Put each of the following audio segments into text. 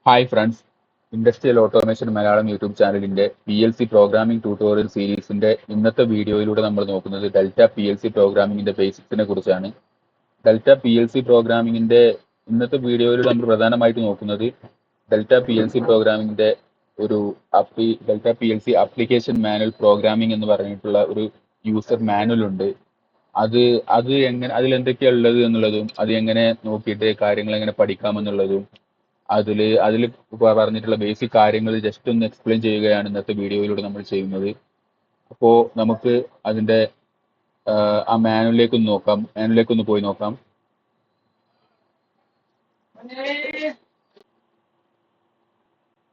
Hi friends, industrial automation Malayalam YouTube ചാനലിന്റെ PLC programming tutorial സീരീസിന്റെ ഇന്നത്തെ വീഡിയോയിലൂടെ നമ്മൾ നോക്കുന്നത് ഡെൽറ്റ PLC പ്രോഗ്രാമിംഗിന്റെ ബേസിക്സിനെ കുറിച്ചാണ്. ഡെൽറ്റ PLC പ്രോഗ്രാമിംഗിന്റെ ഇന്നത്തെ വീഡിയോയിലൂടെ നമ്മൾ പ്രധാനമായിട്ട് നോക്കുന്നത് ഡെൽറ്റ PLC പ്രോഗ്രാമിംഗിന്റെ ഒരു Delta PLC application manual programming എന്ന് പറഞ്ഞിട്ടുള്ള ഒരു യൂസർ മാനുവൽ ഉണ്ട്. അത് എങ്ങനെ അതിൽ എന്തൊക്കെയാണ് ഉള്ളത് എന്നുള്ളതും അത് എങ്ങനെ നോക്കിയിട്ട് കാര്യങ്ങൾ എങ്ങനെ പഠിക്കാമെന്നുള്ളതും അതിൽ പറഞ്ഞിട്ടുള്ള ബേസിക് കാര്യങ്ങൾ ജസ്റ്റ് ഒന്ന് എക്സ്പ്ലെയിൻ ചെയ്യുകയാണ് ഇന്നത്തെ വീഡിയോയിലൂടെ നമ്മൾ ചെയ്യുന്നത്. അപ്പോൾ നമുക്ക് അതിന്റെ ആ മാനുവലിലേക്ക് ഒന്ന് പോയി നോക്കാം.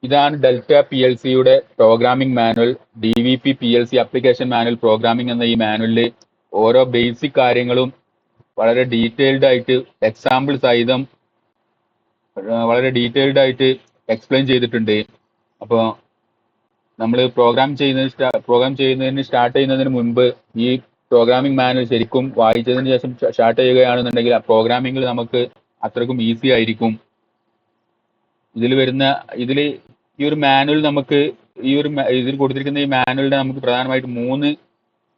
ഇതാണ് ഡെൽറ്റ PLCയുടെ programming manual. DVP PLC application manual programming എന്ന ഈ മാനുവലിൽ ഓരോ ബേസിക് കാര്യങ്ങളും വളരെ ഡീറ്റെയിൽഡ് ആയിട്ട് എക്സാമ്പിൾ സഹിതം വളരെ ഡീറ്റെയിൽഡ് ആയിട്ട് എക്സ്പ്ലെയിൻ ചെയ്തിട്ടുണ്ട്. അപ്പോൾ നമ്മൾ പ്രോഗ്രാം ചെയ്യുന്നതിന് സ്റ്റാർട്ട് ചെയ്യുന്നതിന് മുൻപ് ഈ പ്രോഗ്രാമിംഗ് മാനുവൽ ശരിക്കും വായിച്ചതിന് ശേഷം സ്റ്റാർട്ട് ചെയ്യുകയാണെന്നുണ്ടെങ്കിൽ ആ പ്രോഗ്രാമിംഗിൽ നമുക്ക് അത്രക്കും ഈസി ആയിരിക്കും. ഇതിൽ ഈ ഒരു മാനുവൽ നമുക്ക് ഇതിൽ കൊടുത്തിരിക്കുന്ന ഈ മാനുവലിനെ നമുക്ക് പ്രധാനമായിട്ട് 3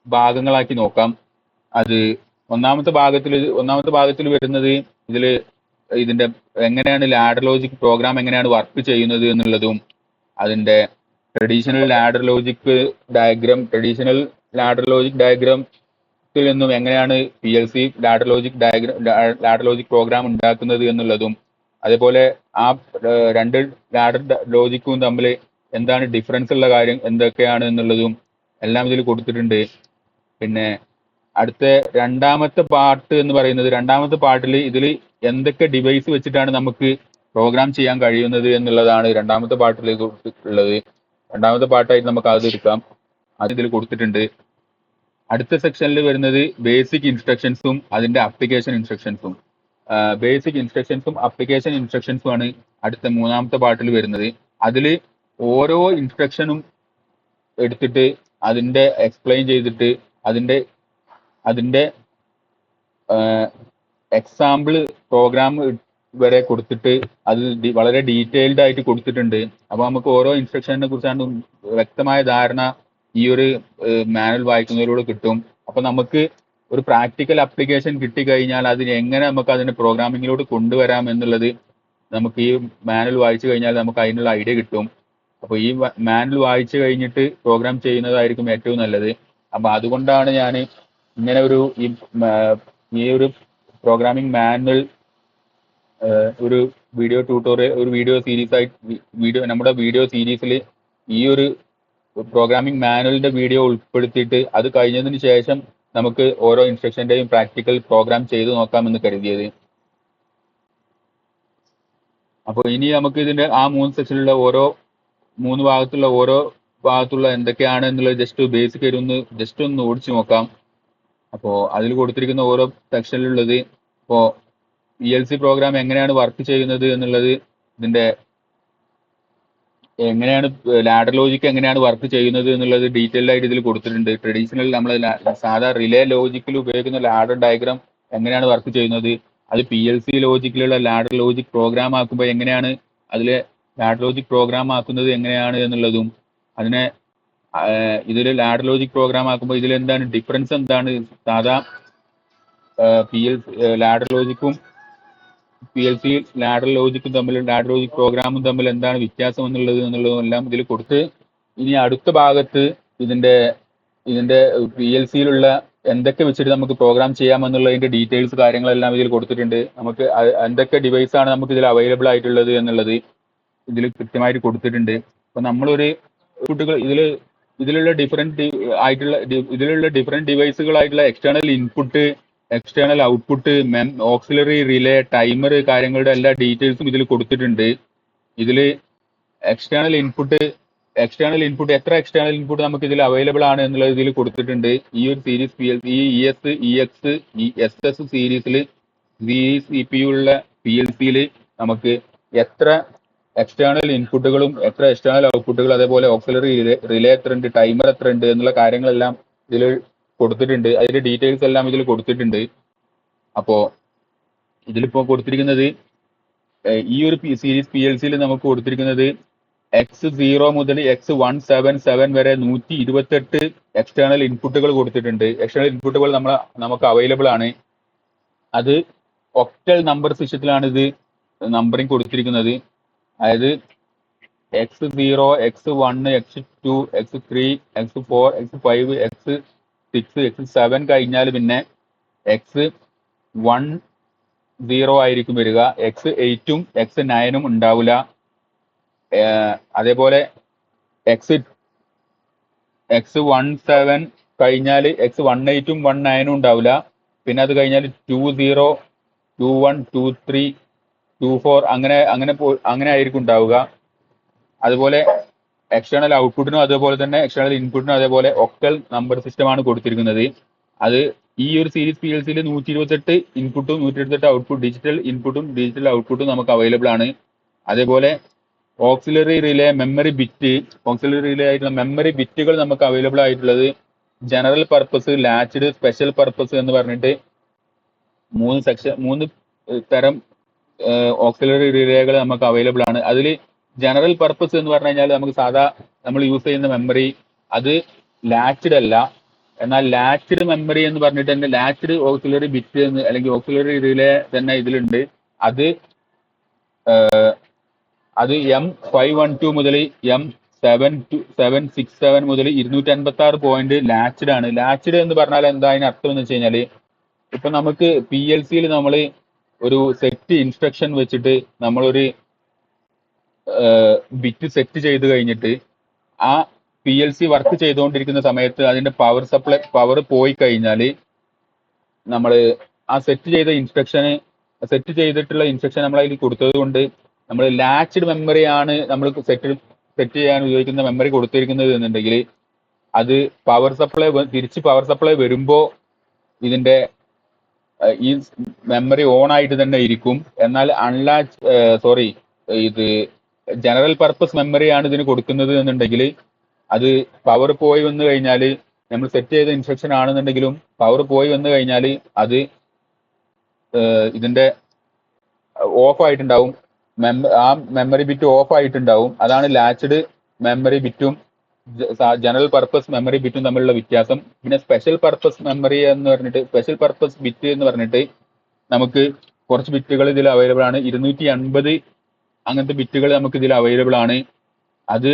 ഭാഗങ്ങളാക്കി നോക്കാം. അത് ഒന്നാമത്തെ ഭാഗത്തിൽ വരുന്നത് ഇതിന്റെ എങ്ങനെയാണ് ലാഡർ ലോജിക് പ്രോഗ്രാം എങ്ങനെയാണ് വർക്ക് ചെയ്യുന്നത് എന്നുള്ളതും അതിന്റെ ട്രഡീഷണൽ ലാഡർ ലോജിക് ഡയഗ്രത്തിൽ നിന്നും എങ്ങനെയാണ് PLC ലാഡർ ലോജിക് പ്രോഗ്രാം ഉണ്ടാക്കുന്നത് എന്നുള്ളതും, അതേപോലെ ആ രണ്ട് ലാഡർ ലോജിക്കും തമ്മിൽ എന്താണ് ഡിഫറൻസ് ഉള്ള കാര്യം എന്തൊക്കെയാണ് എന്നുള്ളതും എല്ലാം ഇതിൽ കൊടുത്തിട്ടുണ്ട്. പിന്നെ അടുത്ത രണ്ടാമത്തെ പാർട്ടിൽ ഇതിൽ എന്തൊക്കെ ഡിവൈസ് വെച്ചിട്ടാണ് നമുക്ക് പ്രോഗ്രാം ചെയ്യാൻ കഴിയുന്നത് എന്നുള്ളതാണ് രണ്ടാമത്തെ പാർട്ടിലേക്ക് ഉള്ളത്. രണ്ടാമത്തെ പാർട്ടായിട്ട് നമുക്ക് അത് എടുക്കാം. അത് ഇതിൽ കൊടുത്തിട്ടുണ്ട്. അടുത്ത സെക്ഷനിൽ വരുന്നത് ബേസിക് ഇൻസ്ട്രക്ഷൻസും അതിന്റെ ആപ്ലിക്കേഷൻ ഇൻസ്ട്രക്ഷൻസും. ബേസിക് ഇൻസ്ട്രക്ഷൻസും ആപ്ലിക്കേഷൻ ഇൻസ്ട്രക്ഷൻസും ആണ് അടുത്ത 3ാമത്തെ പാർട്ടിൽ വരുന്നത്. അതിൽ ഓരോ ഇൻസ്ട്രക്ഷനും എടുത്തിട്ട് അതിന്റെ എക്സ്പ്ലെയിൻ ചെയ്തിട്ട് അതിന്റെ എക്സാമ്പിൾ പ്രോഗ്രാം വരെ കൊടുത്തിട്ട് അത് വളരെ ഡീറ്റെയിൽഡ് ആയിട്ട് കൊടുത്തിട്ടുണ്ട്. അപ്പൊ നമുക്ക് ഓരോ ഇൻസ്ട്രക്ഷനെ കുറിച്ചാണ് വ്യക്തമായ ധാരണ ഈ ഒരു മാനുവൽ വായിക്കുന്നതിലൂടെ കിട്ടും. അപ്പൊ നമുക്ക് ഒരു പ്രാക്ടിക്കൽ ആപ്ലിക്കേഷൻ കിട്ടിക്കഴിഞ്ഞാൽ എങ്ങനെ നമുക്ക് അതിനെ പ്രോഗ്രാമിങ്ങിലോട്ട് കൊണ്ടുവരാം എന്നുള്ളത് നമുക്ക് ഈ മാനുവൽ വായിച്ചു കഴിഞ്ഞാൽ നമുക്ക് അതിനുള്ള ഐഡിയ കിട്ടും. അപ്പൊ ഈ മാനുവൽ വായിച്ചു കഴിഞ്ഞിട്ട് പ്രോഗ്രാം ചെയ്യുന്നതായിരിക്കും ഏറ്റവും നല്ലത്. അപ്പൊ അതുകൊണ്ടാണ് ഞാൻ ഇങ്ങനെ ഈ ഒരു പ്രോഗ്രാമിംഗ് മാനുവൽ ഒരു നമ്മുടെ വീഡിയോ സീരീസിൽ ഈ ഒരു പ്രോഗ്രാമിംഗ് മാനുവലിന്റെ വീഡിയോ ഉൾപ്പെടുത്തിയിട്ട് അത് കഴിഞ്ഞതിന് ശേഷം നമുക്ക് ഓരോ ഇൻസ്ട്രക്ഷന്റെയും പ്രാക്ടിക്കൽ പ്രോഗ്രാം ചെയ്തു നോക്കാമെന്ന് കരുതിയത്. അപ്പോൾ ഇനി നമുക്ക് ഇതിന്റെ ആ 3 സെക്ഷനിലുള്ള ഓരോ ഭാഗത്തുള്ള എന്തൊക്കെയാണ് എന്നുള്ളത് ജസ്റ്റ് ഒന്ന് ഓടിച്ചു നോക്കാം. അപ്പോൾ അതിൽ കൊടുത്തിരിക്കുന്ന ഓരോ സെക്ഷനിലുള്ളത് ഇപ്പോൾ PLC പ്രോഗ്രാം എങ്ങനെയാണ് വർക്ക് ചെയ്യുന്നത് എന്നുള്ളത്, ഇതിന്റെ എങ്ങനെയാണ് ലാഡർ ലോജിക്ക് എങ്ങനെയാണ് വർക്ക് ചെയ്യുന്നത് എന്നുള്ളത് ഡീറ്റെയിൽഡ് ആയിട്ട് ഇതിൽ കൊടുത്തിട്ടുണ്ട്. ട്രഡീഷണൽ നമ്മൾ സാധാ റിലേ ലോജിക്കിൽ ഉപയോഗിക്കുന്ന ലാഡർ ഡയഗ്രാം എങ്ങനെയാണ് വർക്ക് ചെയ്യുന്നത്, അത് PLC ലോജിക്കിലുള്ള ലാഡർ ലോജിക് പ്രോഗ്രാം ആക്കുമ്പോൾ എങ്ങനെയാണ് അതിലെ ലാഡർ ലോജിക് പ്രോഗ്രാം ആക്കുന്നത് എങ്ങനെയാണ് എന്നുള്ളതും, ഇതിൽ ലാഡർ ലോജിക് പ്രോഗ്രാം ആക്കുമ്പോൾ ഇതിൽ എന്താണ് ഡിഫറൻസ്, എന്താണ് സാധാ ലാഡർ ലോജിക്കും PLC ലാഡർ ലോജിക് പ്രോഗ്രാമും തമ്മിൽ എന്താണ് വ്യത്യാസം എന്നുള്ളതും എല്ലാം ഇതിൽ കൊടുത്ത്, ഇനി അടുത്ത ഭാഗത്ത് ഇതിന്റെ PLCയിലുള്ള എന്തൊക്കെ വെച്ചിട്ട് നമുക്ക് പ്രോഗ്രാം ചെയ്യാമെന്നുള്ളതിന്റെ ഡീറ്റെയിൽസ് കാര്യങ്ങളെല്ലാം ഇതിൽ കൊടുത്തിട്ടുണ്ട്. നമുക്ക് എന്തൊക്കെ ഡിവൈസ് ആണ് നമുക്ക് ഇതിൽ അവൈലബിൾ ആയിട്ടുള്ളത് എന്നുള്ളത് ഇതിൽ കൃത്യമായിട്ട് കൊടുത്തിട്ടുണ്ട്. അപ്പൊ നമ്മളൊരു കുട്ടികൾ ഇതിലുള്ള ഡിഫറെന്റ് ഡിവൈസുകളായിട്ടുള്ള external input, external output, auxiliary relay, timer കാര്യങ്ങളുടെ എല്ലാ ഡീറ്റെയിൽസും ഇതിൽ കൊടുത്തിട്ടുണ്ട്. ഇതിൽ എക്സ്റ്റേണൽ ഇൻപുട്ട് എത്ര എക്സ്റ്റേണൽ ഇൻപുട്ട് നമുക്ക് ഇതിൽ അവൈലബിൾ ആണ് എന്നുള്ളത് ഇതിൽ കൊടുത്തിട്ടുണ്ട്. ഈ ഒരു സീരീസ് PLC ESS സീരീസിൽ CPU ഉള്ള PLCയിൽ നമുക്ക് എത്ര എക്സ്റ്റേണൽ ഇൻപുട്ടുകളും എത്ര എക്സ്റ്റേണൽ ഔട്ട്പുട്ടുകളും, അതേപോലെ ഓക്സിലറി റിലേ എത്ര ഉണ്ട്, ടൈമർ എത്ര ഉണ്ട് എന്നുള്ള കാര്യങ്ങളെല്ലാം ഇതിൽ കൊടുത്തിട്ടുണ്ട്. അതിന്റെ ഡീറ്റെയിൽസ് എല്ലാം ഇതിൽ കൊടുത്തിട്ടുണ്ട്. അപ്പോ ഇതിലിപ്പോ കൊടുത്തിരിക്കുന്നത് ഈ ഒരു സീരീസ് PLC-യിൽ നമുക്ക് കൊടുത്തിരിക്കുന്നത് X0 മുതൽ X177 വരെ 128 എക്സ്റ്റേണൽ ഇൻപുട്ടുകൾ കൊടുത്തിട്ടുണ്ട്. എക്സ്റ്റേണൽ ഇൻപുട്ടുകൾ നമുക്ക് അവൈലബിൾ ആണ്. അത് ഒക്ടൽ നമ്പർ സിസ്റ്റത്തിലാണ് ഇത് നമ്പറിംഗ് കൊടുത്തിരിക്കുന്നത്. അതായത് X0, X1, X2, X3, X4, X5, X6, X7 കഴിഞ്ഞാൽ പിന്നെ X10 ആയിരിക്കും വരിക. X8ഉം X9ഉം ഉണ്ടാവില്ല. അതേപോലെ X17 കഴിഞ്ഞാൽ X18ഉം 19ഉം ഉണ്ടാവില്ല. പിന്നെ അത് കഴിഞ്ഞാൽ 20, 21, 23, 24 അങ്ങനെ ആയിരിക്കും ഉണ്ടാവുക. അതുപോലെ എക്സ്റ്റേണൽ ഔട്ട്പുട്ടിനും അതുപോലെ തന്നെ എക്സ്റ്റേണൽ ഇൻപുട്ടിനും അതേപോലെ ഒക്ടൽ നമ്പർ സിസ്റ്റമാണ് കൊടുത്തിരിക്കുന്നത്. അത് ഈ ഒരു സീരീസ് PLC-യിൽ 128 ഇൻപുട്ടും 128 ഔട്ട്പുട്ട്, ഡിജിറ്റൽ ഇൻപുട്ടും ഡിജിറ്റൽ ഔട്ട്പുട്ടും നമുക്ക് അവൈലബിൾ ആണ്. അതേപോലെ ഓക്സിലറി റിലേ ആയിട്ടുള്ള മെമ്മറി ബിറ്റുകൾ നമുക്ക് അവൈലബിൾ ആയിട്ടുള്ളത് ജനറൽ പർപ്പസ്, ലാച്ച്ഡ്, സ്പെഷ്യൽ പർപ്പസ് എന്ന് പറഞ്ഞിട്ട് 3 തരം ഓക്സിലറി റിലേകൾ നമുക്ക് അവൈലബിൾ ആണ്. അതിൽ ജനറൽ പർപ്പസ് എന്ന് പറഞ്ഞു കഴിഞ്ഞാൽ നമുക്ക് നമ്മൾ യൂസ് ചെയ്യുന്ന മെമ്മറി അത് ലാച്ച്ഡ് അല്ല. എന്നാൽ ലാച്ച്ഡ് മെമ്മറി എന്ന് പറഞ്ഞിട്ട് തന്നെ ലാച്ച്ഡ് ഓക്സിലറി ബിറ്റ് അല്ലെങ്കിൽ ഓക്സിലറി റിലേ തന്നെ ഇതിലുണ്ട്. അത് M512 മുതൽ M767 മുതൽ 256 പോയിന്റ് ലാച്ച്ഡ് ആണ്. ലാച്ച്ഡ് എന്ന് പറഞ്ഞാൽ എന്താ അതിന് അർത്ഥം എന്ന് വെച്ച് കഴിഞ്ഞാൽ, ഇപ്പൊ നമുക്ക് PLC-യിൽ നമ്മൾ ഒരു സെറ്റ് ഇൻസ്ട്രക്ഷൻ വെച്ചിട്ട് നമ്മളൊരു ബിറ്റ് സെറ്റ് ചെയ്ത് കഴിഞ്ഞിട്ട് ആ PLC വർക്ക് ചെയ്തുകൊണ്ടിരിക്കുന്ന സമയത്ത് അതിന്റെ പവർ പോയി കഴിഞ്ഞാൽ നമ്മൾ ആ സെറ്റ് ചെയ്തിട്ടുള്ള ഇൻസ്ട്രക്ഷൻ നമ്മൾ അതിൽ കൊടുത്തത് കൊണ്ട് നമ്മൾ ലാച്ച്ഡ് മെമ്മറിയാണ് നമ്മൾ സെറ്റ് ചെയ്യാൻ ഉപയോഗിക്കുന്ന മെമ്മറി കൊടുത്തിരിക്കുന്നത് എന്നുണ്ടെങ്കിൽ അത് തിരിച്ച് പവർ സപ്ലൈ വരുമ്പോൾ ഇതിന്റെ ഈ മെമ്മറി ഓൺ ആയിട്ട് തന്നെ ഇരിക്കും. എന്നാൽ ഇത് ജനറൽ പർപ്പസ് മെമ്മറിയാണ് ഇതിന് കൊടുക്കുന്നത് എന്നുണ്ടെങ്കിൽ അത് പവർ പോയി വന്നു കഴിഞ്ഞാൽ നമ്മൾ സെറ്റ് ചെയ്ത ഇൻസ്ട്രക്ഷൻ ആണെന്നുണ്ടെങ്കിലും പവർ പോയി വന്നു കഴിഞ്ഞാൽ അത് ഇതിന്റെ ഓഫ് ആയിട്ടുണ്ടാവും. ആ മെമ്മറി ബിറ്റ് ഓഫ് ആയിട്ടുണ്ടാവും. അതാണ് ലാച്ച്ഡ് മെമ്മറി ബിറ്റും ജനറൽ പർപ്പസ് മെമ്മറി ബിറ്റും തമ്മിലുള്ള വ്യത്യാസം. പിന്നെ സ്പെഷ്യൽ പർപ്പസ് ബിറ്റ് എന്ന് പറഞ്ഞിട്ട് നമുക്ക് കുറച്ച് ബിറ്റുകൾ ഇതിൽ അവൈലബിൾ ആണ്. 250 അങ്ങനത്തെ ബിറ്റുകൾ നമുക്ക് ഇതിൽ അവൈലബിൾ ആണ്. അത്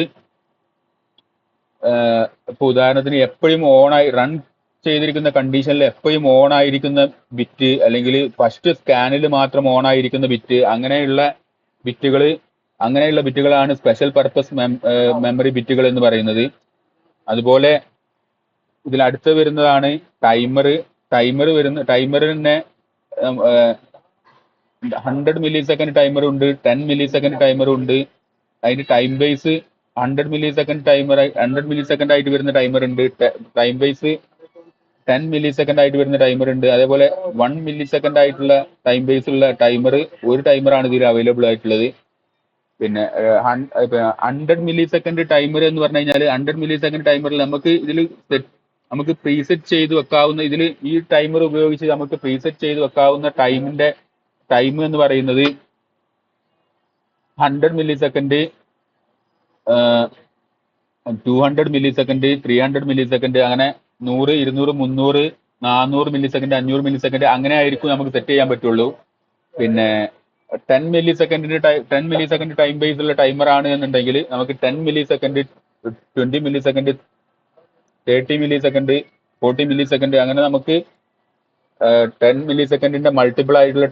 ഇപ്പൊ ഉദാഹരണത്തിന് എപ്പോഴും റൺ ചെയ്തിരിക്കുന്ന കണ്ടീഷനിൽ എപ്പോഴും ഓൺ ആയിരിക്കുന്ന ബിറ്റ്, അല്ലെങ്കിൽ ഫസ്റ്റ് സ്കാനിൽ മാത്രം ഓൺ ആയിരിക്കുന്ന ബിറ്റ്, അങ്ങനെയുള്ള ബിറ്റുകളാണ് സ്പെഷ്യൽ പർപ്പസ് മെമ്മറി ബിറ്റുകൾ എന്ന് പറയുന്നത്. അതുപോലെ ഇതിൽ അടുത്ത് വരുന്നതാണ് ടൈമറിന് 100 മില്ലി സെക്കൻഡ് ടൈമർ ഉണ്ട്, 10 മില്ലി സെക്കൻഡ് ടൈമർ ഉണ്ട്. അതിന്റെ ടൈം ബേസ് 100 മില്ലി സെക്കൻഡ് ആയിട്ട് വരുന്ന ടൈമർ ഉണ്ട്. ടൈം ബേസ് 10 മില്ലി സെക്കൻഡ് ആയിട്ട് വരുന്ന ടൈമർ ഉണ്ട്. അതേപോലെ 1 മില്ലി സെക്കൻഡ് ആയിട്ടുള്ള ടൈം ബേസ് ഉള്ള ഒരു ടൈമറാണ് ഇതിൽ അവൈലബിൾ ആയിട്ടുള്ളത്. പിന്നെ 100 മില്ലി സെക്കൻഡ് ടൈമർ എന്ന് പറഞ്ഞു കഴിഞ്ഞാൽ 100 മില്ലി സെക്കൻഡ് ടൈമറിൽ നമുക്ക് പ്രീസെറ്റ് ചെയ്ത് വെക്കാവുന്ന, ഈ ടൈമർ ഉപയോഗിച്ച് നമുക്ക് പ്രീസെറ്റ് ചെയ്ത് വെക്കാവുന്ന ടൈം എന്ന് പറയുന്നത് 100 milli second, 200 milli second, 300 milli second, അങ്ങനെ 100, 200, 300, 400 മില്ലി സെക്കൻഡ്, 500 മില്ലി സെക്കൻഡ് അങ്ങനെ ആയിരിക്കും നമുക്ക് സെറ്റ് ചെയ്യാൻ പറ്റുള്ളൂ. പിന്നെ 10 മില്ലി സെക്കൻഡ് ടൈം ബേസ് ഉള്ള ടൈമർ ആണ് എന്നുണ്ടെങ്കിൽ നമുക്ക് 10 milli second, 20 milli second, 30 milli second, 40 milli second, അങ്ങനെ നമുക്ക് 10 മില്ലി സെക്കൻഡിന്റെ മൾട്ടിപ്പിൾ ആയിട്ടുള്ള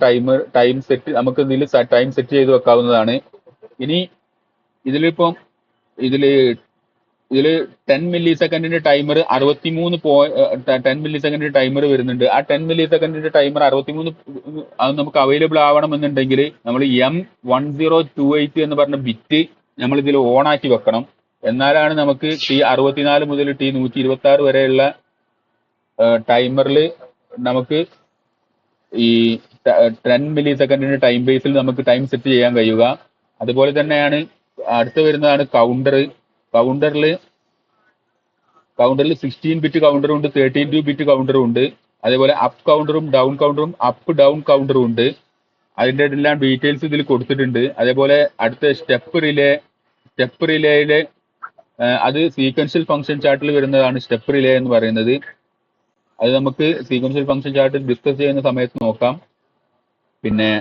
ടൈം സെറ്റ് നമുക്ക് ടൈം സെറ്റ് ചെയ്ത് വെക്കാവുന്നതാണ്. ഇനി ഇതില് 10 മില്ലി സെക്കൻഡിന്റെ ടൈമർ 10 മില്ലി സെക്കൻഡിന്റെ ടൈമർ വരുന്നുണ്ട്. ആ 10 മില്ലി സെക്കൻഡിന്റെ ടൈമർ 63 അത് നമുക്ക് അവൈലബിൾ ആവണമെന്നുണ്ടെങ്കിൽ നമ്മൾ M1028 എന്ന് പറഞ്ഞ ബിറ്റ് നമ്മൾ ഇതിൽ ഓൺ ആക്കി വെക്കണം. എന്നാലാണ് നമുക്ക് T64 മുതൽ T126 വരെയുള്ള ടൈമറിൽ നമുക്ക് ഈ 10 മില്ലി സെക്കൻഡിന്റെ ടൈം ബേസിൽ നമുക്ക് ടൈം സെറ്റ് ചെയ്യാൻ കഴിയുക. അതുപോലെ തന്നെയാണ് അടുത്ത് വരുന്നതാണ് കൗണ്ടറിൽ 16 ബിറ്റ് കൗണ്ടറും ഉണ്ട്, 32 ബിറ്റ് കൗണ്ടറും ഉണ്ട്. അതേപോലെ അപ്പ് കൗണ്ടറും ഡൗൺ കൗണ്ടറും, അപ്പ് ഡൗൺ കൗണ്ടറും ഉണ്ട്. അതിന്റെ എല്ലാം ഡീറ്റെയിൽസ് ഇതിൽ കൊടുത്തിട്ടുണ്ട്. അതേപോലെ അടുത്ത സ്റ്റെപ്പ് റിലേയിലെ അത് സീക്വൻഷ്യൽ ഫംഗ്ഷൻ ചാർട്ടിൽ വരുന്നതാണ് സ്റ്റെപ്പ് റിലേ എന്ന് പറയുന്നത്. അത് നമുക്ക് സീക്വൻഷ്യൽ ഫംഗ്ഷൻ ചാർട്ട് ഡിസ്കസ് ചെയ്യുന്ന സമയത്ത് നോക്കാം. പിന്നെ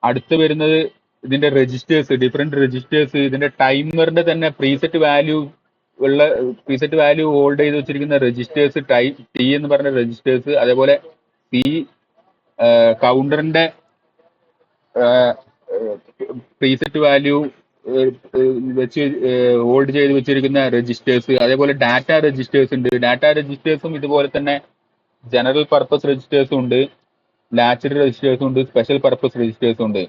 അടുത്ത് വരുന്നത് ഇതിന്റെ രജിസ്റ്റേഴ്സ്, ഡിഫറെന്റ് രജിസ്റ്റേഴ്സ്, ഇതിന്റെ ടൈമറിന്റെ തന്നെ പ്രീസെറ്റ് വാല്യൂ ഹോൾഡ് ചെയ്ത് വെച്ചിരിക്കുന്ന രജിസ്റ്റേഴ്സ്, ടി എന്ന് പറഞ്ഞ രജിസ്റ്റേഴ്സ്, അതേപോലെ സി കൗണ്ടറിന്റെ പ്രീസെറ്റ് വാല്യൂ വെച്ച് ഹോൾഡ് ചെയ്ത് വെച്ചിരിക്കുന്ന രജിസ്റ്റേഴ്സ്, അതേപോലെ ഡാറ്റ രജിസ്റ്റേഴ്സ് ഉണ്ട്. ഡാറ്റ രജിസ്റ്റേഴ്സും ഇതുപോലെ തന്നെ ജനറൽ പർപ്പസ് രജിസ്റ്റേഴ്സും ഉണ്ട്, ലാച്ച്ഡ് രജിസ്റ്റേഴ്സും ഉണ്ട്, സ്പെഷ്യൽ പർപ്പസ് രജിസ്റ്റേഴ്സും ഉണ്ട്.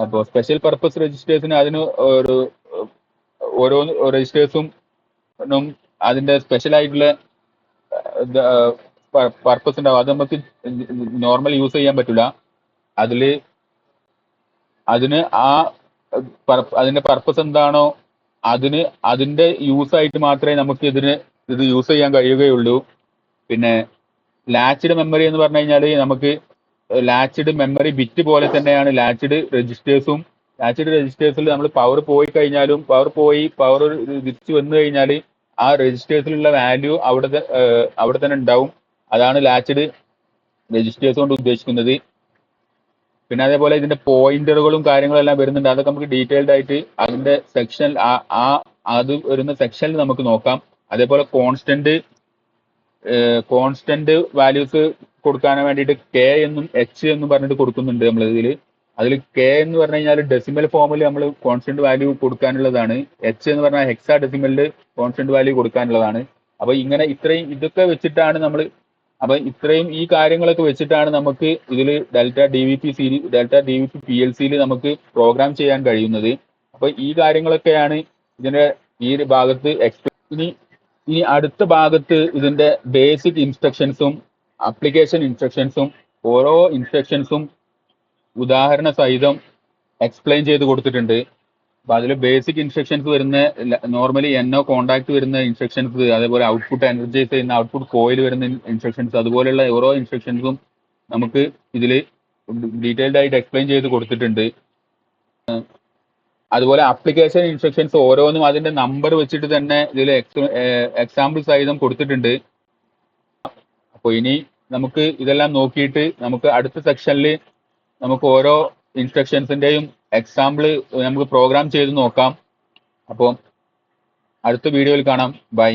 അപ്പോൾ സ്പെഷ്യൽ പർപ്പസ് രജിസ്റ്റേഴ്സിന് അതിന് ഓരോ രജിസ്റ്റേഴ്സും അതിന്റെ സ്പെഷ്യൽ ആയിട്ടുള്ള പർപ്പസ് ഉണ്ടാവും. അത് നമുക്ക് നോർമൽ യൂസ് ചെയ്യാൻ പറ്റില്ല. അതിന് അതിന്റെ പർപ്പസ് എന്താണോ അതിന്റെ യൂസ് ആയിട്ട് മാത്രമേ നമുക്ക് ഇത് യൂസ് ചെയ്യാൻ കഴിയുകയുള്ളൂ. പിന്നെ ലാച്ച്ഡ് മെമ്മറി എന്ന് പറഞ്ഞു കഴിഞ്ഞാൽ നമുക്ക് ലാച്ച്ഡ് മെമ്മറി ബിറ്റ് പോലെ തന്നെയാണ് ലാച്ച്ഡ് രജിസ്റ്റേഴ്സും. ലാച്ച്ഡ് രജിസ്റ്റേഴ്സിൽ നമ്മൾ പവർ പോയി കഴിഞ്ഞാലും പവർ തിരിച്ചു വന്നു കഴിഞ്ഞാൽ ആ രജിസ്റ്റേഴ്സിലുള്ള വാല്യൂ അവിടെ തന്നെ ഉണ്ടാവും. അതാണ് ലാച്ച്ഡ് രജിസ്റ്റേഴ്സ് കൊണ്ട് ഉദ്ദേശിക്കുന്നത്. പിന്നെ അതേപോലെ ഇതിന്റെ പോയിന്ററുകളും കാര്യങ്ങളും എല്ലാം വരുന്നുണ്ട്. അതൊക്കെ നമുക്ക് ഡീറ്റെയിൽഡ് ആയിട്ട് അതിന്റെ സെക്ഷൻ അത് വരുന്ന സെക്ഷനിൽ നമുക്ക് നോക്കാം. അതേപോലെ കോൺസ്റ്റന്റ് വാല്യൂസ് കൊടുക്കാൻ വേണ്ടിയിട്ട് കെ എന്നും എച്ച് എന്നും പറഞ്ഞിട്ട് കൊടുക്കുന്നുണ്ട് നമ്മൾ ഇതിൽ. അതിൽ കെ എന്ന് പറഞ്ഞു കഴിഞ്ഞാൽ ഡെസിമൽ ഫോമിൽ നമ്മൾ കോൺസ്റ്റന്റ് വാല്യൂ കൊടുക്കാനുള്ളതാണ്. എച്ച് എന്ന് പറഞ്ഞാൽ ഹെക്സാ ഡെസിമലിൽ കോൺസ്റ്റന്റ് വാല്യൂ കൊടുക്കാനുള്ളതാണ്. അപ്പൊ ഇങ്ങനെ ഇതൊക്കെ വെച്ചിട്ടാണ് ഇത്രയും ഈ കാര്യങ്ങളൊക്കെ വെച്ചിട്ടാണ് നമുക്ക് ഇതിൽ Delta D V P PLC നമുക്ക് പ്രോഗ്രാം ചെയ്യാൻ കഴിയുന്നത്. അപ്പൊ ഈ കാര്യങ്ങളൊക്കെയാണ് ഇതിന്റെ ഈ ഒരു ഭാഗത്ത് ഇനി അടുത്ത ഭാഗത്ത് ഇതിന്റെ ബേസിക് ഇൻസ്ട്രക്ഷൻസും ആപ്ലിക്കേഷൻ ഇൻസ്ട്രക്ഷൻസും ഓരോ ഇൻസ്ട്രക്ഷൻസും ഉദാഹരണ സഹിതം എക്സ്പ്ലെയിൻ ചെയ്ത് കൊടുത്തിട്ടുണ്ട്. അപ്പൊ അതിൽ ബേസിക് ഇൻസ്ട്രക്ഷൻസ് വരുന്ന നോർമലി NO കോണ്ടാക്ട് വരുന്ന ഇൻസ്ട്രക്ഷൻസ്, അതേപോലെ ഔട്ട്പുട്ട് എനർജൈസ് ചെയ്യുന്ന ഔട്ട്പുട്ട് കോയിൽ വരുന്ന ഇൻസ്ട്രക്ഷൻസ്, അതുപോലെയുള്ള ഓരോ ഇൻസ്ട്രക്ഷൻസും നമുക്ക് ഇതിൽ ഡീറ്റെയിൽഡ് ആയിട്ട് എക്സ്പ്ലെയിൻ ചെയ്ത് കൊടുത്തിട്ടുണ്ട്. അതുപോലെ ആപ്ലിക്കേഷൻ ഇൻസ്ട്രക്ഷൻസ് ഓരോന്നും അതിന്റെ നമ്പർ വെച്ചിട്ട് തന്നെ ഇതിൽ എക്സാമ്പിൾ സഹിതം കൊടുത്തിട്ടുണ്ട്. അപ്പോൾ ഇനി നമുക്ക് ഇതെല്ലാം നോക്കിയിട്ട് നമുക്ക് അടുത്ത സെക്ഷനിൽ നമുക്ക് ഓരോ ഇൻസ്ട്രക്ഷൻസിന്റെയും എക്സാമ്പിൾ നമുക്ക് പ്രോഗ്രാം ചെയ്ത് നോക്കാം. അപ്പോൾ അടുത്ത വീഡിയോയിൽ കാണാം. ബൈ.